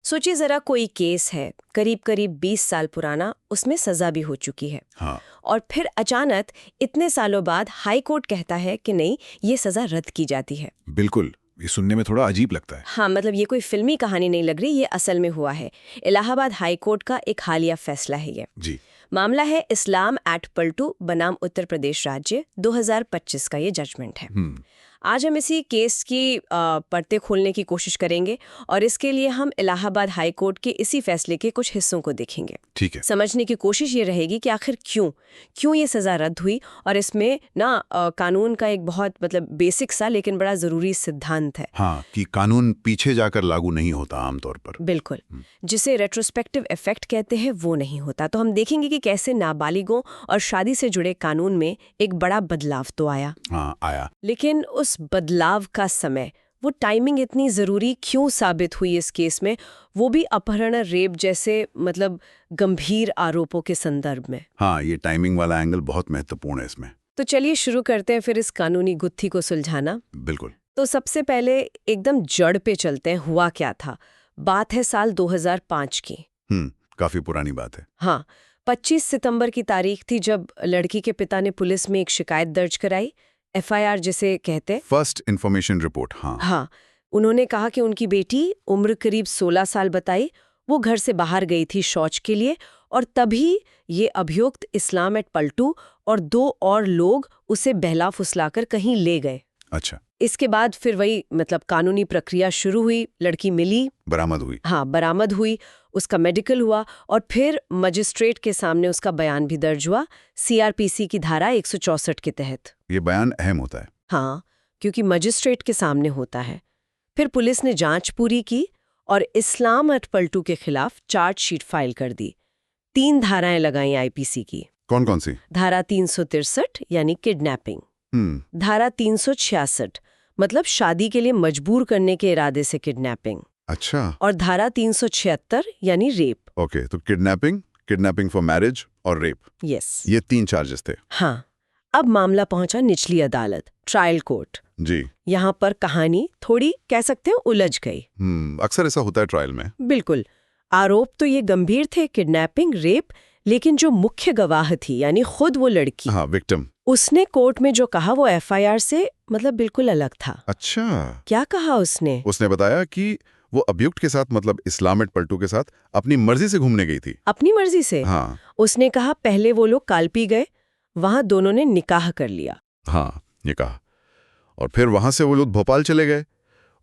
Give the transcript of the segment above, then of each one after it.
सोचिए जरा, कोई केस है करीब करीब 20 साल पुराना, उसमें सजा भी हो चुकी है। हाँ। और फिर अचानक इतने सालों बाद हाई कोर्ट कहता है कि नहीं, ये सजा रद्द की जाती है। बिल्कुल, ये सुनने में थोड़ा अजीब लगता है। हाँ, मतलब ये कोई फिल्मी कहानी नहीं लग रही, ये असल में हुआ है। इलाहाबाद हाई कोर्ट का एक हालिया फैसला है ये। जी। मामला है इस्लाम एट पलटू बनाम उत्तर प्रदेश राज्य, 2025 का ये जजमेंट है। आज हम इसी केस की परतें खोलने की कोशिश करेंगे और इसके लिए हम इलाहाबाद हाई कोर्ट के इसी फैसले के कुछ हिस्सों को देखेंगे। ठीक है। समझने की कोशिश ये रहेगी कि आखिर क्यों ये सजा रद्द हुई, और इसमें ना कानून का एक बहुत मतलब बेसिक सा लेकिन बड़ा जरूरी सिद्धांत है। हाँ, कि कानून पीछे जाकर लागू नहीं होता आमतौर पर। बिल्कुल, जिसे रेट्रोस्पेक्टिव इफेक्ट कहते हैं, वो नहीं होता। तो हम देखेंगे कि कैसे नाबालिगों और शादी से जुड़े कानून में एक बड़ा बदलाव तो आया। हाँ, आया। लेकिन उस बदलाव का समय, वो टाइमिंग इतनी जरूरी क्यों साबित हुई इस केस में, वो भी अपहरण, रेप जैसे मतलब गंभीर आरोपों के संदर्भ में। हाँ, ये टाइमिंग वाला एंगल बहुत महत्वपूर्ण है इसमें। तो चलिए शुरू करते हैं फिर इस कानूनी गुत्थी को सुलझाना। बिल्कुल। तो सबसे पहले एकदम जड़ पे चलते हैं, हुआ क्या था। बात है साल 2005 की। काफी पुरानी बात है। हाँ, 25 सितंबर की तारीख थी जब लड़की के पिता ने पुलिस में एक शिकायत दर्ज कराई, FIR जिसे कहते हैं, फर्स्ट इन्फॉर्मेशन रिपोर्ट। हाँ, उन्होंने कहा कि उनकी बेटी, उम्र करीब 16 साल बताई, वो घर से बाहर गई थी शौच के लिए, और तभी ये अभियुक्त इस्लाम एट पलटू और 2 और लोग उसे बहला फुसलाकर कहीं ले गए। अच्छा। इसके बाद फिर वही मतलब कानूनी प्रक्रिया शुरू हुई। लड़की मिली, बरामद हुई। हाँ, बरामद हुई, उसका मेडिकल हुआ और फिर मजिस्ट्रेट के सामने उसका बयान भी दर्ज हुआ, CRPC की धारा 164 के तहत। ये बयान अहम होता है। हाँ, क्योंकि मजिस्ट्रेट के सामने होता है। फिर पुलिस ने जांच पूरी की और इस्लाम एट पलटू के खिलाफ चार्जशीट फाइल कर दी। 3 धाराएं लगाई IPC की। कौन कौन सी? धारा 363 यानी किडनैपिंग, धारा 366 मतलब शादी के लिए मजबूर करने के इरादे से किडनैपिंग, अच्छा। और धारा 376 यानी रेप। ओके, तो किडनैपिंग फॉर मैरिज और रेप, यस, ये 3 चार्जेस थे। हाँ। अब मामला पहुंचा निचली अदालत, ट्रायल कोर्ट। जी। यहाँ पर कहानी थोड़ी कह सकते हैं उलझ गई। अक्सर ऐसा होता है ट्रायल में। बिल्कुल, आरोप तो ये गंभीर थे, किडनैपिंग, रेप, लेकिन जो मुख्य गवाह थी यानी खुद वो लड़की, हाँ, विक्टिम, उसने कोर्ट में जो कहा वो FIR से मतलब बिल्कुल अलग था। अच्छा। क्या कहा उसने? उसने बताया कि वो अभियुक्त के साथ मतलब इस्लाम एट पलटू के साथ अपनी मर्जी से घूमने गई थी। अपनी मर्जी से? हाँ। उसने कहा पहले वो लोग कालपी गए, वहां दोनों ने निकाह कर लिया। हाँ, ये कहा। और फिर वहां से वो लोग भोपाल चले गए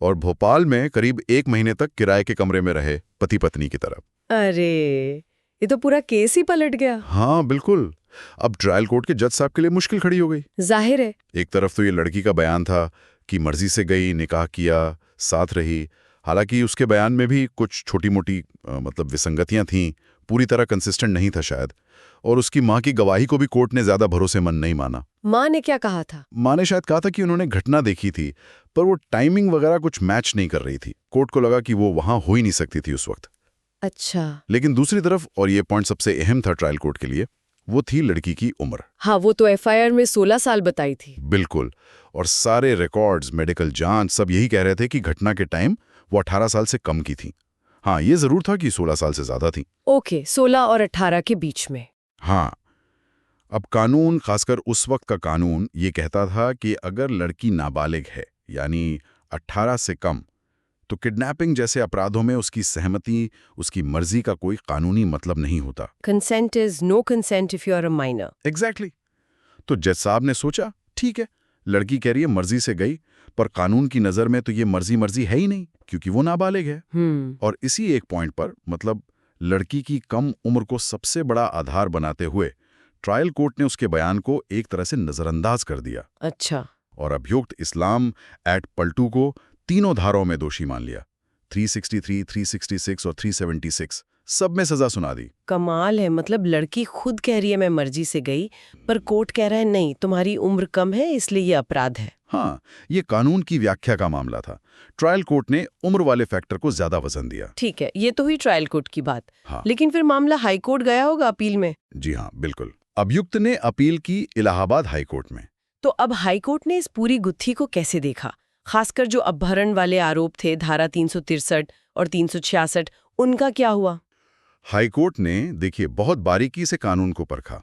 और भोपाल में करीब 1 महीने तक किराए के कमरे में रहे, पति पत्नी की तरह। अरे, ये तो पूरा केस ही पलट गया। हाँ, बिल्कुल। अब ट्रायल कोर्ट के जज साहब के लिए मुश्किल खड़ी हो गई। जाहिर है। एक तरफ तो ये लड़की का बयान था कि मर्जी से गई, निकाह किया, साथ रही। हालांकि उसके बयान में भी कुछ छोटी मोटी मतलब विसंगतियां थीं, पूरी तरह कंसिस्टेंट नहीं था शायद। और उसकी माँ की गवाही को भी कोर्ट ने ज्यादा भरोसेमंद नहीं माना। माँ ने क्या कहा था? माँ ने शायद कहा था कि उन्होंने घटना देखी थी, पर वो टाइमिंग वगैरह कुछ मैच नहीं कर रही थी। कोर्ट को लगा कि वो वहां हो ही नहीं सकती थी उस वक्त। अच्छा। लेकिन दूसरी तरफ, और ये पॉइंट सबसे अहम था ट्रायल कोर्ट के लिए, वो थी लड़की की उम्र। हाँ, वो तो FIR में 16 साल बताई थी। बिल्कुल, और सारे रिकॉर्ड्स, मेडिकल जांच सब यही कह रहे थे कि घटना के टाइम वो 18 साल से कम की थी। हाँ, ये जरूर था कि 16 साल से ज्यादा थी। ओके, 16 और 18 के बीच में। हाँ। अब कानून, खासकर उस वक्त का कानून, ये कहता था कि अगर लड़की नाबालिग है यानी 18 से कम, तो किडनैपिंग जैसे अपराधों में उसकी सहमति, उसकी मर्जी का कोई कानूनी मतलब नहीं होता। Consent is no consent if you are a minor. Exactly. तो जज साहब ने सोचा, ठीक है, लड़की कह रही है मर्जी से गई, पर कानून की नजर में तो ये मर्जी है ही नहीं, क्योंकि वो नाबालिग है। और इसी एक पॉइंट पर, मतलब लड़की की कम उम्र को सबसे बड़ा आधार बनाते हुए, ट्रायल कोर्ट ने उसके बयान को एक तरह से नजरअंदाज कर दिया। अच्छा। और अभियुक्त इस्लाम एट पलटू को तीनों धाराओं में दोषी मान लिया। 363, 366 और 376 सब में सजा सुना दी। कमाल है, मतलब लड़की खुद कह रही है मैं मर्जी से गई, पर कोर्ट कह रहा है नहीं, तुम्हारी उम्र कम है इसलिए ये अपराध है। हाँ, ये कानून की व्याख्या का मामला था। ट्रायल कोर्ट ने उम्र वाले फैक्टर को ज्यादा वजन दिया। ठीक है, ये तो हुई ट्रायल कोर्ट की बात। हाँ। लेकिन फिर मामला हाई कोर्ट गया होगा अपील में। जी हाँ, बिल्कुल। अभियुक्त ने अपील की इलाहाबाद हाई कोर्ट में। तो अब हाई कोर्ट ने इस पूरी गुत्थी को कैसे देखा? खासकर जो अपहरण वाले आरोप थे, धारा 363 और 366, उनका क्या हुआ? हाईकोर्ट ने देखिए बहुत बारीकी से कानून को परखा।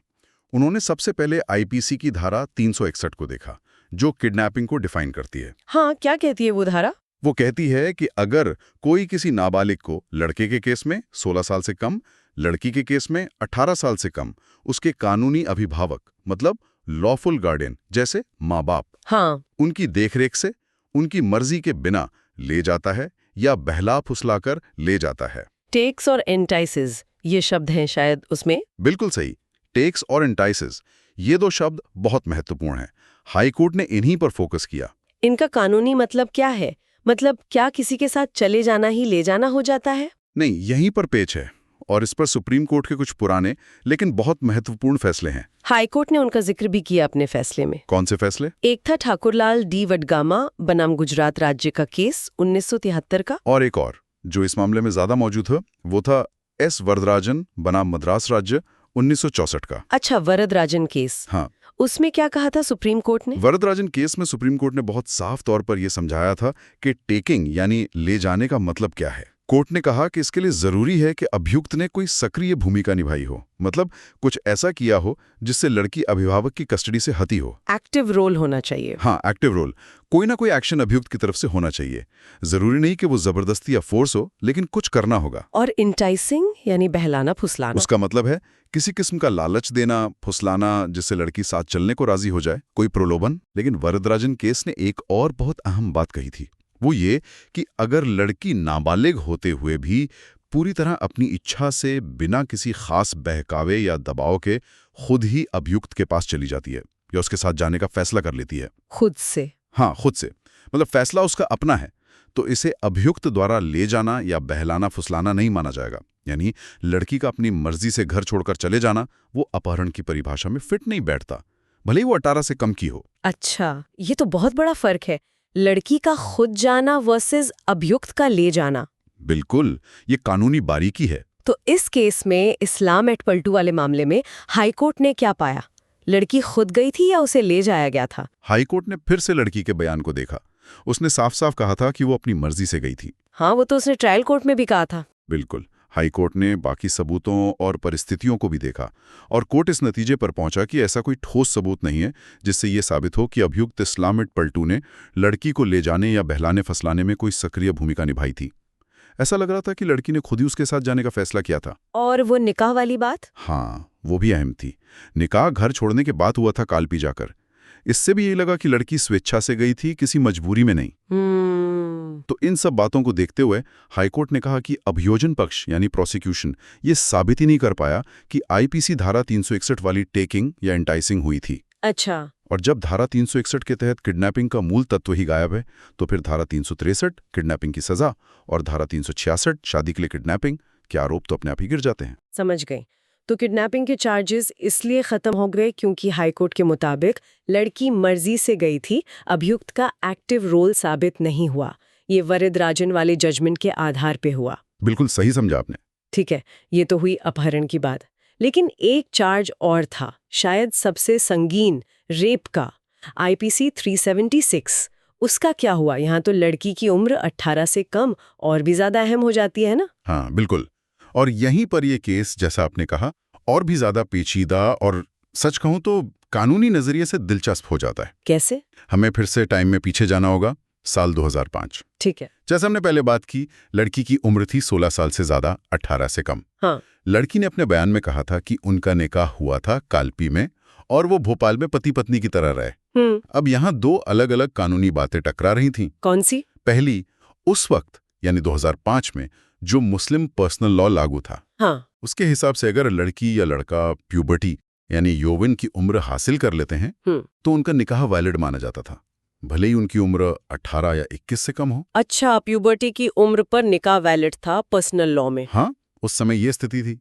उन्होंने सबसे पहले आईपीसी की धारा 361 को देखा, जो किडनैपिंग को डिफाइन करती है। हाँ, क्या कहती है वो धारा? वो कहती है कि अगर कोई किसी नाबालिग को लड़के के केस में 16 साल से कम, लड़की के केस में 18 साल से कम, उसके कानूनी अभिभावक मतलब लॉफुल गार्डियन जैसे माँ बाप, हाँ, उनकी देखरेख से उनकी मर्जी के बिना ले जाता है या बहला फुसलाकर ले जाता है। टेक्स और एंटाइसेस ये शब्द हैं शायद उसमें। बिल्कुल सही। टेक्स और एंटाइसेस, ये दो शब्द बहुत महत्वपूर्ण हैं। हाईकोर्ट ने इन्हीं पर फोकस किया। इनका कानूनी मतलब क्या है? मतलब क्या किसी के साथ चले जाना ही ले जाना हो जाता है? नहीं, यहीं पर पेच है और इस पर सुप्रीम कोर्ट के कुछ पुराने लेकिन बहुत महत्वपूर्ण फैसले हैं। हाईकोर्ट ने उनका जिक्र भी किया अपने फैसले में। कौन से फैसले? एक था ठाकुरलाल डी वडगामा बनाम गुजरात राज्य का केस 1973 का, और एक और जो इस मामले में ज्यादा मौजूद है वो था एस वरदराजन बनाम मद्रास राज्य 1964 का। अच्छा, वरदराजन केस। हाँ, उसमें क्या कहा था सुप्रीम कोर्ट ने? वरदराजन केस में सुप्रीम कोर्ट ने बहुत साफ तौर पर यह समझाया था कि टेकिंग यानी ले जाने का मतलब क्या है। कोर्ट ने कहा कि इसके लिए जरूरी है कि अभियुक्त ने कोई सक्रिय भूमिका निभाई हो, मतलब कुछ ऐसा किया हो जिससे लड़की अभिभावक की कस्टडी से हटी हो। एक्टिव रोल होना चाहिए। हाँ, एक्टिव रोल। कोई ना कोई एक्शन अभियुक्त की तरफ से होना चाहिए। जरूरी नहीं कि वो जबरदस्ती या फोर्स हो, लेकिन कुछ करना होगा। और इंटाइसिंग यानी बहलाना फुसलाना। उसका मतलब है किसी किस्म का लालच देना, फुसलाना, जिससे लड़की साथ चलने को राजी हो जाए, कोई प्रलोभन। लेकिन वरदराजन केस ने एक और बहुत अहम बात कही थी, वो ये कि अगर लड़की नाबालिग होते हुए भी पूरी तरह अपनी इच्छा से बिना किसी खास बहकावे या दबाव के खुद ही अभियुक्त के पास चली जाती है या उसके साथ जाने का फैसला कर लेती है। खुद से? हाँ, खुद से, मतलब फैसला उसका अपना है, तो इसे अभियुक्त द्वारा ले जाना या बहलाना फुसलाना नहीं माना जाएगा। यानी लड़की का अपनी मर्जी से घर छोड़कर चले जाना वो अपहरण की परिभाषा में फिट नहीं बैठता, भले ही वो 18 से कम की हो। अच्छा, ये तो बहुत बड़ा फर्क है, लड़की का खुद जाना वर्सेस अभियुक्त का ले जाना। बिल्कुल, ये कानूनी बारीकी है। तो इस केस में इस्लाम एट पलटू वाले मामले में हाईकोर्ट ने क्या पाया? लड़की खुद गई थी या उसे ले जाया गया था? हाईकोर्ट ने फिर से लड़की के बयान को देखा। उसने साफ साफ कहा था कि वो अपनी मर्जी से गई थी। हाँ, वो तो उसने ट्रायल कोर्ट में भी कहा था। बिल्कुल। हाईकोर्ट ने बाकी सबूतों और परिस्थितियों को भी देखा और कोर्ट इस नतीजे पर पहुंचा कि ऐसा कोई ठोस सबूत नहीं है जिससे ये साबित हो कि अभियुक्त इस्लाम एट पलटू ने लड़की को ले जाने या बहलाने फसलाने में कोई सक्रिय भूमिका निभाई थी। ऐसा लग रहा था कि लड़की ने खुद ही उसके साथ जाने का फैसला किया था। और वो निकाह वाली बात? हाँ, वो भी अहम थी। निकाह घर छोड़ने के बाद हुआ था कालपी जाकर। इससे भी यही लगा कि लड़की स्वेच्छा से गई थी, किसी मजबूरी में नहीं। तो इन सब बातों को देखते हुए हाईकोर्ट ने कहा कि अभियोजन पक्ष यानी प्रोसिक्यूशन ये साबित ही नहीं कर पाया कि आईपीसी धारा 361 वाली टेकिंग या एंटाइसिंग हुई थी। अच्छा। और जब धारा 361 के तहत किडनैपिंग का मूल तत्व ही गायब है, तो फिर धारा 363 किडनैपिंग की सजा और धारा 366 शादी के लिए किडनैपिंग के आरोप तो अपने आप ही गिर जाते हैं। समझ गई। तो किडनैपिंग के चार्जेस इसलिए खत्म हो गए क्योंकि हाईकोर्ट के मुताबिक लड़की मर्जी से गई थी, अभियुक्त का एक्टिव रोल साबित नहीं हुआ। ये वरदराजन वाले जजमेंट के आधार पे हुआ। बिल्कुल सही समझा आपने। ठीक है, ये तो हुई अपहरण की बात। लेकिन एक चार्ज और था, शायद सबसे संगीन, रेप का, आईपीसी 376। उसका क्या हुआ? यहाँ तो लड़की की उम्र 18 से कम और भी ज्यादा अहम हो जाती है ना? हाँ, बिल्कुल। और यहीं पर यह केस, जैसा आपने कहा, और भी ज्यादा पेचीदा और सच कहूं तो कानूनी नजरिए से दिलचस्प हो जाता है। कैसे? हमें फिर से टाइम में पीछे जाना होगा, साल 2005। ठीक है। जैसे हमने पहले बात की, लड़की की उम्र थी 16 साल से ज्यादा, 18 से कम। हाँ। लड़की ने अपने बयान में कहा था कि उनका निकाह हुआ था कालपी में और वो भोपाल में पति पत्नी की तरह रहे। अब यहाँ दो अलग अलग कानूनी बातें टकरा रही थीं। कौन सी? पहली, उस वक्त यानी 2005 में जो मुस्लिम पर्सनल लॉ लागू था, हाँ। उसके हिसाब से अगर लड़की या लड़का प्यूबर्टी यानी यौवन की उम्र हासिल कर लेते हैं तो उनका निकाह वैलिड माना जाता था, भले ही उनकी उम्र 18 या 21 से कम हो। अच्छा, प्यूबर्टी की उम्र पर निकाह वैलिड था पर्सनल लॉ में? हाँ, उस समय ये स्थिति थी।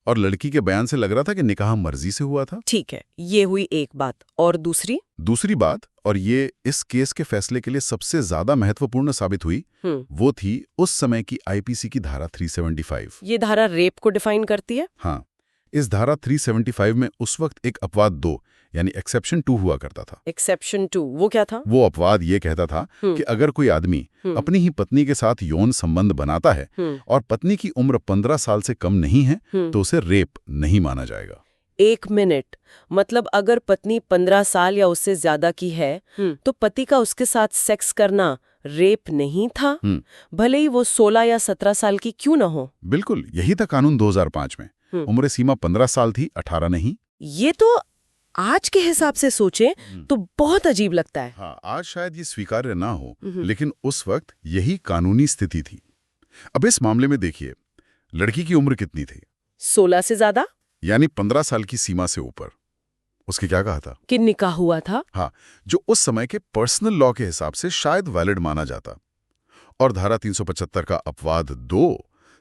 और लड़की के बयान से लग रहा था कि निकाह मर्जी से हुआ था। ठीक है, ये हुई एक बात। और दूसरी बात, और ये इस केस के फैसले के लिए सबसे ज्यादा महत्वपूर्ण साबित हुई, वो थी उस समय की आईपीसी की धारा 375। ये धारा रेप को डिफाइन करती है? हाँ, इस धारा 375 में उस वक्त एक अपवाद 2 यानी एक्सेप्शन 2 हुआ करता था। एक्सेप्शन 2 वो क्या था? वो अपवाद ये कहता था कि अगर कोई आदमी अपनी ही पत्नी के साथ यौन संबंध बनाता है और पत्नी की उम्र 15 साल से कम नहीं है तो उसे रेप नहीं माना जाएगा। 1 मिनट, मतलब अगर पत्नी 15 साल या उससे ज्यादा की है तो पति का उसके साथ सेक्स करना रेप नहीं था, भले ही वो 16 या 17 साल की क्यों ना हो? बिल्कुल, यही था कानून 2005 में। उम्र सीमा 15 साल थी, 18 नहीं। ये तो आज के हिसाब से सोचें तो बहुत अजीब लगता है। हाँ, आज शायद ये स्वीकार्य ना हो, लेकिन उस वक्त यही कानूनी स्थिति थी। अब इस मामले में देखिए, लड़की की उम्र कितनी थी? 16 से ज्यादा, यानी 15 साल की सीमा से ऊपर। उसके क्या कहा था कि निकाह हुआ था। हाँ, जो उस समय के पर्सनल लॉ के हिसाब से शायद वैलिड माना जाता। और धारा 375 का अपवाद 2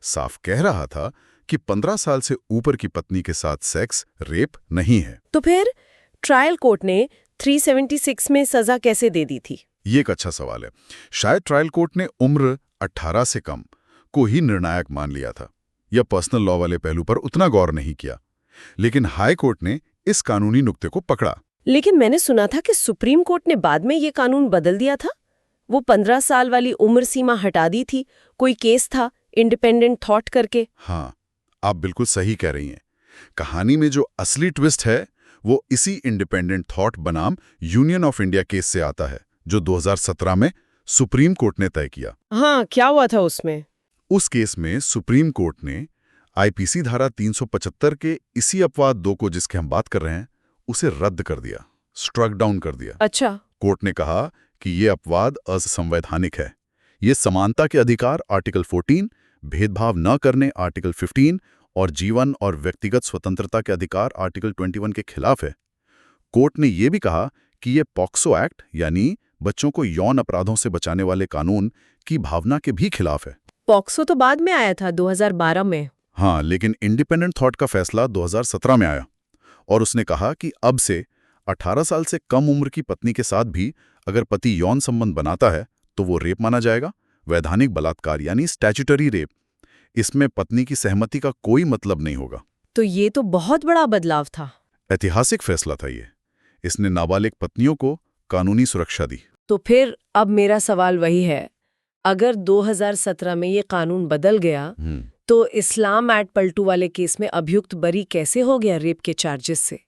साफ कह रहा था कि 15 साल से ऊपर की पत्नी के साथ सेक्स रेप नहीं है। तो फिर ट्रायल कोर्ट ने 376 में सजा कैसे दे दी थी? ये एक अच्छा सवाल है। शायद ट्रायल कोर्ट ने उम्र 18 से कम को ही निर्णायक मान लिया था या पर्सनल लॉ वाले पहलू पर उतना गौर नहीं किया। लेकिन हाई कोर्ट ने इस कानूनी नुक्ते को पकड़ा। लेकिन मैंने सुना था कि सुप्रीम कोर्ट ने बाद में ये कानून बदल दिया था। वो 15 साल वाली उम्र सीमा हटा दी थी। कोई केस था इंडिपेंडेंट थॉट करके। हाँ, आप बिल्कुल सही कह रही हैं। कहानी में जो असली ट्विस्ट है वो इसी इंडिपेंडेंट थॉट बनाम यूनियन ऑफ इंडिया केस से आता है, जो 2017 में सुप्रीम कोर्ट ने तय किया। हाँ, क्या हुआ था उसमें? उस केस में सुप्रीम कोर्ट ने आईपीसी धारा 375 के इसी अपवाद 2 को, जिसके हम बात कर रहे हैं, उसे रद्द कर दिया, स्ट्रक डाउन कर दिया। अच्छा। कोर्ट ने कहा कि ये अपवाद असंवैधानिक है। ये समानता के अधिकार आर्टिकल 14, भेदभाव न करने आर्टिकल 15 और जीवन और व्यक्तिगत स्वतंत्रता के अधिकार आर्टिकल 21 के खिलाफ है। कोर्ट ने यह भी कहा कि ये पॉक्सो एक्ट यानी बच्चों को यौन अपराधों से बचाने वाले कानून की भावना के भी खिलाफ है। पॉक्सो तो बाद में आया था, 2012 में। हाँ, लेकिन इंडिपेंडेंट थॉट का फैसला 2017 में आया और उसने कहा कि अब से 18 साल से कम उम्र की पत्नी के साथ भी अगर पति यौन संबंध बनाता है तो वो रेप माना जाएगा, वैधानिक बलात्कार यानी स्टैट्यूटरी रेप। इसमें पत्नी की सहमति का कोई मतलब नहीं होगा। तो ये तो बहुत बड़ा बदलाव था। ऐतिहासिक फैसला था ये। इसने नाबालिग पत्नियों को कानूनी सुरक्षा दी। तो फिर अब मेरा सवाल वही है, अगर 2017 में ये कानून बदल गया तो इस्लाम एट पलटू वाले केस में अभियुक्त बरी कैसे हो गया रेप के चार्जेस से?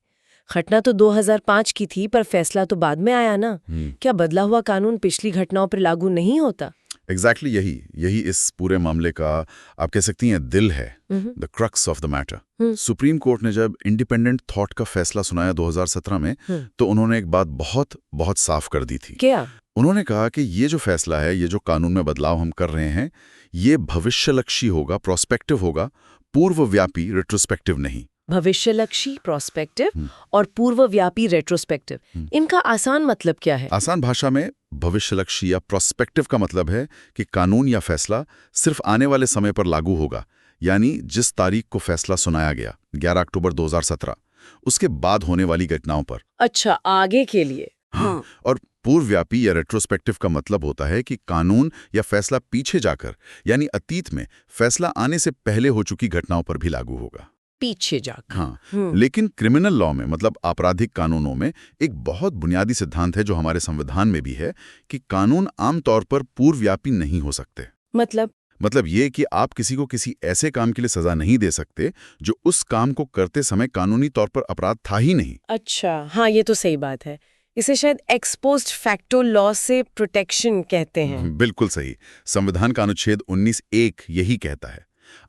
घटना तो 2005 की थी, पर फैसला तो बाद में आया ना। क्या बदला हुआ कानून पिछली घटनाओं पर लागू नहीं होता? एग्जैक्टली यही इस पूरे मामले का आप कह सकती हैं दिल है, the crux of the matter. Supreme court ने जब इंडिपेंडेंट थॉट का फैसला सुनाया 2017 में, तो उन्होंने एक बात बहुत साफ कर दी थी। क्या? उन्होंने कहा कि ये जो फैसला है, ये जो कानून में बदलाव हम कर रहे हैं, ये भविष्यलक्षी होगा, प्रोस्पेक्टिव होगा, पूर्वव्यापी रेट्रोस्पेक्टिव नहीं। भविष्यलक्षी प्रोस्पेक्टिव और पूर्वव्यापी रेट्रोस्पेक्टिव, इनका आसान मतलब क्या है? आसान भाषा में भविष्यलक्षी या प्रोस्पेक्टिव का मतलब है कि कानून या फैसला सिर्फ आने वाले समय पर लागू होगा, यानी जिस तारीख को फैसला सुनाया गया 11 अक्टूबर 2017, उसके बाद होने वाली घटनाओं पर। अच्छा, आगे के लिए। हाँ। और पूर्वव्यापी या रेट्रोस्पेक्टिव का मतलब होता है कि कानून या फैसला पीछे जाकर, यानी अतीत में फैसला आने से पहले हो चुकी घटनाओं पर भी लागू होगा। पीछे जाकर। हाँ, लेकिन क्रिमिनल लॉ में, मतलब आपराधिक कानूनों में, एक बहुत बुनियादी सिद्धांत है जो हमारे संविधान में भी है कि कानून आमतौर पर पूर्वव्यापी नहीं हो सकते। मतलब ये कि आप किसी को किसी ऐसे काम के लिए सजा नहीं दे सकते जो उस काम को करते समय कानूनी तौर पर अपराध था ही नहीं। अच्छा, हाँ, ये तो सही बात है। इसे शायद एक्सपोस्ट फैक्टो लॉ से प्रोटेक्शन कहते हैं। बिल्कुल सही। संविधान का अनुच्छेद 19(1) यही कहता है,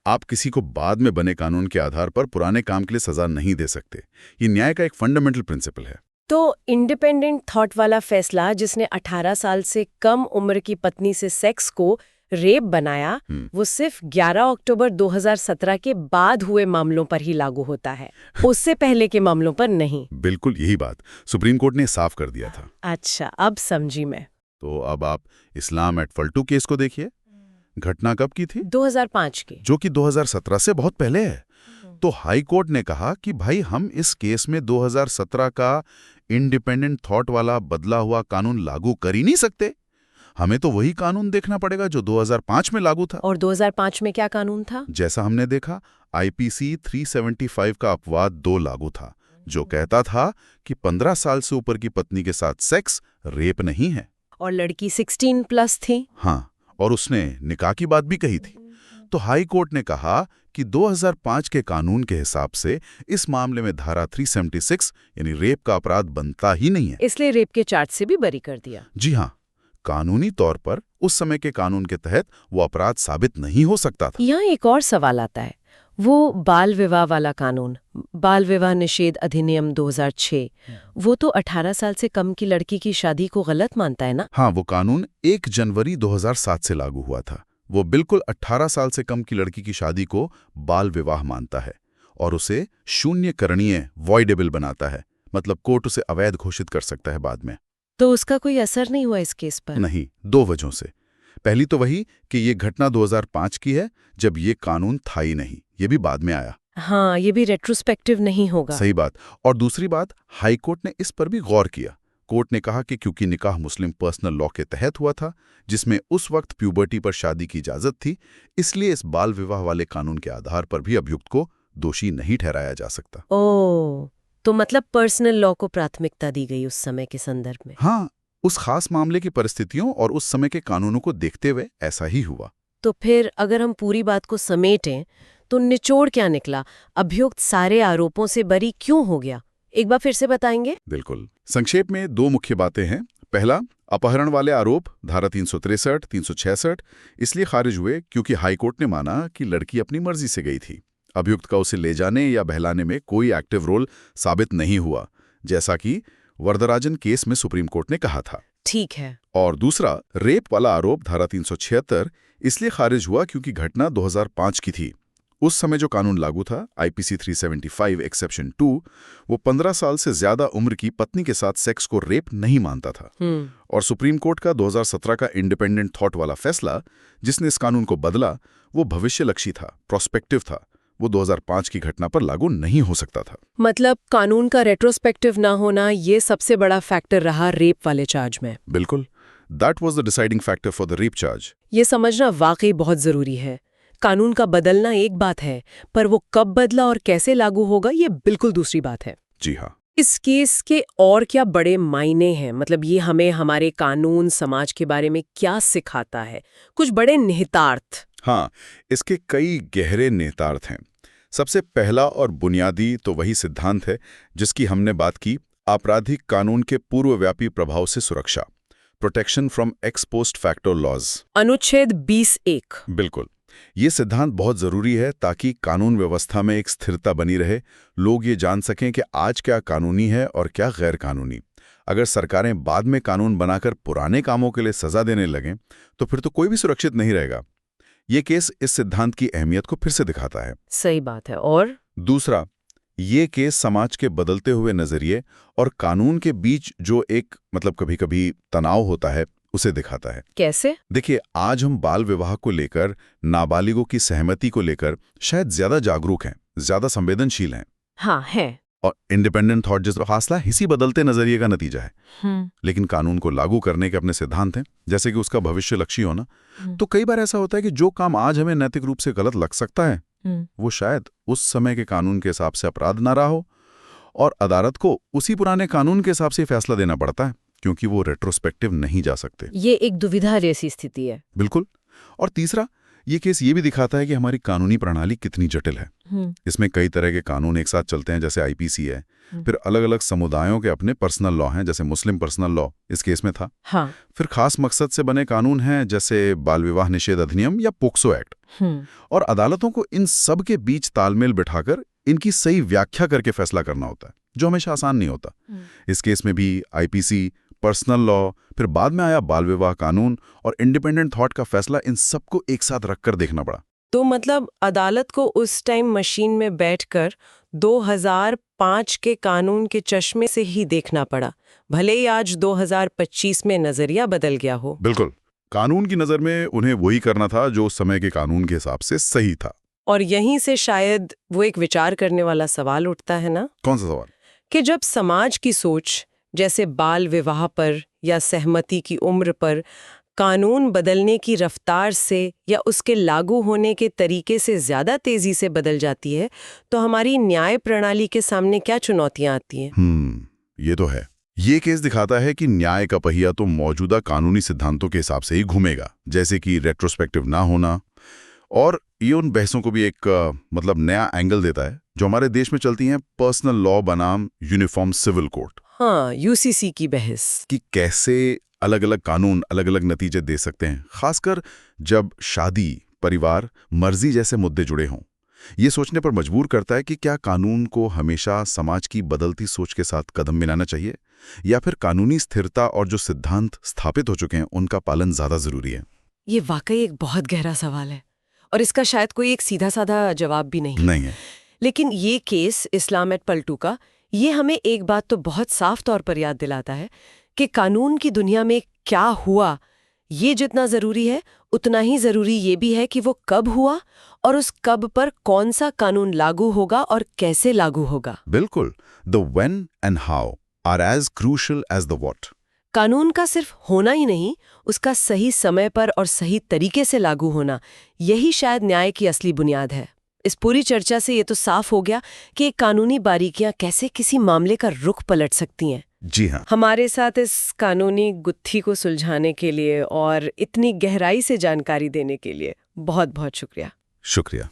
आप किसी को बाद में बने कानून के आधार पर पुराने काम के लिए सजा नहीं दे सकते। ये न्याय का एक फंडामेंटल प्रिंसिपल है। तो इंडिपेंडेंट थॉट वाला फैसला, जिसने 18 साल से कम उम्र की पत्नी से सेक्स को रेप बनाया, वो सिर्फ 11 अक्टूबर 2017 के बाद हुए मामलों पर ही लागू होता है, उससे पहले के मामलों पर नहीं। बिल्कुल यही बात सुप्रीम कोर्ट ने साफ कर दिया था। अच्छा, अब समझी मैं। तो अब आप इस्लाम एट पलटू केस को देखिए। घटना कब की थी? 2005 की, जो कि 2017 से बहुत पहले है। तो हाई कोर्ट ने कहा कि भाई, हम इस केस में 2017 का इंडिपेंडेंट थॉट वाला बदला हुआ कानून लागू कर ही नहीं सकते। हमें तो वही कानून देखना पड़ेगा जो 2005 में लागू था। और 2005 में क्या कानून था? जैसा हमने देखा, आईपीसी 375 का अपवाद 2 लागू था, जो कहता था कि 15 साल से ऊपर की पत्नी के साथ सेक्स रेप नहीं है। और लड़की 16+ थी। हाँ, और उसने निकाह की बात भी कही थी। तो हाई कोर्ट ने कहा कि 2005 के कानून के हिसाब से इस मामले में धारा 376 यानी रेप का अपराध बनता ही नहीं है, इसलिए रेप के चार्ज से भी बरी कर दिया। जी हाँ, कानूनी तौर पर उस समय के कानून के तहत वो अपराध साबित नहीं हो सकता था। यहाँ एक और सवाल आता है, वो बाल विवाह वाला कानून, बाल विवाह निषेध अधिनियम 2006, वो तो 18 साल से कम की लड़की की शादी को गलत मानता है ना? हाँ, वो कानून 1 जनवरी 2007 से लागू हुआ था। वो बिल्कुल 18 साल से कम की लड़की की शादी को बाल विवाह मानता है और उसे शून्यकरणीय वॉइडेबल बनाता है, मतलब कोर्ट उसे अवैध घोषित कर सकता है बाद में। तो उसका कोई असर नहीं हुआ इस केस पर? नहीं, 2 वजहों से। पहली तो वही कि ये घटना 2005 की है, जब ये कानून था ही नहीं, ये भी बाद में आया। हाँ, ये भी रेट्रोस्पेक्टिव नहीं होगा। सही बात। और दूसरी बात, हाई कोर्ट ने इस पर भी गौर किया। कोर्ट ने कहा कि क्योंकि निकाह मुस्लिम पर्सनल लॉ के तहत हुआ था, जिसमें उस वक्त प्यूबर्टी पर शादी की इजाजत थी, इसलिए इस बाल विवाह वाले कानून के आधार पर भी अभियुक्त को दोषी नहीं ठहराया जा सकता। ओह, तो मतलब पर्सनल लॉ को प्राथमिकता दी गई उस समय के संदर्भ में। हाँ, उस खास मामले की परिस्थितियों और उस समय के कानूनों को देखते हुए ऐसा ही हुआ। तो फिर अगर हम पूरी बात को समेटें तो निचोड़ क्या निकला? अभियुक्त सारे आरोपों से बरी क्यों हो गया? एक बार फिर से बताएंगे? बिल्कुल। संक्षेप में 2 मुख्य बातें हैं। पहला, अपहरण वाले आरोप धारा 363, 366 इसलिए खारिज हुए क्योंकि हाईकोर्ट ने माना कि लड़की अपनी मर्जी से गई थी। अभियुक्त का उसे ले जाने या बहलाने में कोई एक्टिव रोल साबित नहीं हुआ, जैसा कि वरदराजन केस में सुप्रीम कोर्ट ने कहा था। ठीक है। और दूसरा, रेप वाला आरोप धारा 376 इसलिए खारिज हुआ क्योंकि घटना 2005 की थी। उस समय जो कानून लागू था, आईपीसी 375 एक्सेप्शन 2, वो 15 साल से ज्यादा उम्र की पत्नी के साथ सेक्स को रेप नहीं मानता था। और सुप्रीम कोर्ट का 2017 का इंडिपेंडेंट थॉट वाला फैसला, जिसने इस कानून को बदला, वो भविष्यलक्षी था, प्रोस्पेक्टिव था। वो 2005 की घटना पर लागू नहीं हो सकता था। मतलब कानून का रेट्रोस्पेक्टिव ना होना ये सबसे बड़ा फैक्टर रहा रेप वाले चार्ज में। बिल्कुल, that was the deciding factor for the rape charge. ये समझना वाकई बहुत जरूरी है। कानून का बदलना एक बात है, पर वो कब बदला और कैसे लागू होगा ये बिल्कुल दूसरी बात है। जी हाँ। इस केस के और क्या बड़े मायने हैं? मतलब ये हमें हमारे कानून समाज के बारे में क्या सिखाता है? कुछ बड़े निहितार्थ। हाँ, इसके कई गहरे निहितार्थ हैं। सबसे पहला और बुनियादी तो वही सिद्धांत है जिसकी हमने बात की, आपराधिक कानून के पूर्वव्यापी प्रभाव से सुरक्षा, protection from ex post facto laws, अनुच्छेद 20(1). बिल्कुल। ये सिद्धांत बहुत जरूरी है ताकि कानून व्यवस्था में एक स्थिरता बनी रहे, लोग ये जान सकें कि आज क्या कानूनी है और क्या गैर कानूनी। अगर सरकारें बाद में कानून बनाकर पुराने कामों के लिए सजा देने लगें तो फिर तो कोई भी सुरक्षित नहीं रहेगा। ये केस इस सिद्धांत की अहमियत को फिर से दिखाता है। सही बात है। और दूसरा, ये केस समाज के बदलते हुए नजरिए और कानून के बीच जो एक कभी-कभी तनाव होता है उसे दिखाता है। कैसे? देखिए, आज हम बाल विवाह को लेकर, नाबालिगों की सहमति को लेकर शायद ज्यादा जागरूक हैं, ज्यादा संवेदनशील हैं। हाँ है। और इंडिपेंडेंट थॉट जैसा फासला इसी बदलते नजरिए का नतीजा है। लेकिन कानून को लागू करने के अपने सिद्धांत हैं, जैसे कि उसका भविष्यलक्षी होना। तो कई बार ऐसा होता है कि जो काम आज हमें नैतिक रूप से गलत लग सकता है, वो शायद उस समय के कानून के हिसाब से अपराध ना रहा हो, और अदालत को उसी पुराने कानून के हिसाब से फैसला देना पड़ता है, क्योंकि वो रेट्रोस्पेक्टिव नहीं जा सकते। ये एक दुविधा जैसी स्थिति है। बिल्कुल। और तीसरा, ये केस ये भी दिखाता है कि हमारी कानूनी प्रणाली कितनी जटिल है। इसमें कई तरह के कानून एक साथ चलते हैं, जैसे आईपीसी है, फिर अलग अलग समुदायों के अपने पर्सनल लॉ हैं, जैसे मुस्लिम पर्सनल लॉ इस केस में था। हाँ। फिर खास मकसद से बने कानून हैं, जैसे बाल विवाह निषेध अधिनियम या पोक्सो एक्ट। और अदालतों को इन सब के बीच तालमेल बिठाकर इनकी सही व्याख्या करके फैसला करना होता है, जो हमेशा आसान नहीं होता। इस केस में भी आईपीसी, पर्सनल लॉ, फिर बाद में आया बाल विवाह कानून और इंडिपेंडेंट थॉट का फैसला, इन सबको एक साथ रखकर देखना पड़ा। तो मतलब अदालत को उस टाइम मशीन में बैठकर 2005 के कानून के चश्मे से ही देखना पड़ा, भले ही आज 2025 में नजरिया बदल गया हो। बिल्कुल। कानून की नजर में उन्हें वही करना था जो उस समय के कानून के हिसाब से सही था। और यहीं से शायद वो एक विचार करने वाला सवाल उठता है ना। कौन सा सवाल? कि जब समाज की सोच जैसे बाल विवाह पर या सहमति की उम्र पर कानून बदलने की रफ्तार से या उसके लागू होने के तरीके से ज़्यादा तेज़ी से बदल जाती है तो हमारी न्याय प्रणाली के सामने क्या चुनौतियां आती हैं? ये तो है। ये केस दिखाता है कि न्याय का पहिया तो मौजूदा कानूनी सिद्धांतों के हिसाब से ही घूमेगा, जैसे कि रेट्रोस्पेक्टिव ना होना, और ये उन बहसों को भी एक मतलब नया एंगल देता है जो हमारे देश में चलती हैं पर्सनल लॉ बनाम यूनिफॉर्म सिविल कोर्ट। हाँ, यूसीसी की बहस कि कैसे अलग अलग कानून अलग अलग नतीजे दे सकते हैं, खासकर जब शादी, परिवार, मर्जी जैसे मुद्दे जुड़े हों। ये सोचने पर मजबूर करता है कि क्या कानून को हमेशा समाज की बदलती सोच के साथ कदम मिलाना चाहिए या फिर कानूनी स्थिरता और जो सिद्धांत स्थापित हो चुके हैं उनका पालन ज्यादा जरूरी है। ये वाकई एक बहुत गहरा सवाल है और इसका शायद कोई एक सीधा साधा जवाब भी नहीं है। लेकिन ये केस इस्लाम एट पलटू का ये हमें एक बात तो बहुत साफ तौर पर याद दिलाता है कि कानून की दुनिया में क्या हुआ ये जितना जरूरी है उतना ही जरूरी ये भी है कि वो कब हुआ और उस कब पर कौन सा कानून लागू होगा और कैसे लागू होगा। बिल्कुल, the when and how are as crucial as the what. कानून का सिर्फ होना ही नहीं, उसका सही समय पर और सही तरीके से लागू होना, यही शायद न्याय की असली बुनियाद है। इस पूरी चर्चा से ये तो साफ हो गया कि ये कानूनी बारीकियां कैसे किसी मामले का रुख पलट सकती हैं। जी हाँ। हमारे साथ इस कानूनी गुत्थी को सुलझाने के लिए और इतनी गहराई से जानकारी देने के लिए बहुत बहुत शुक्रिया। शुक्रिया।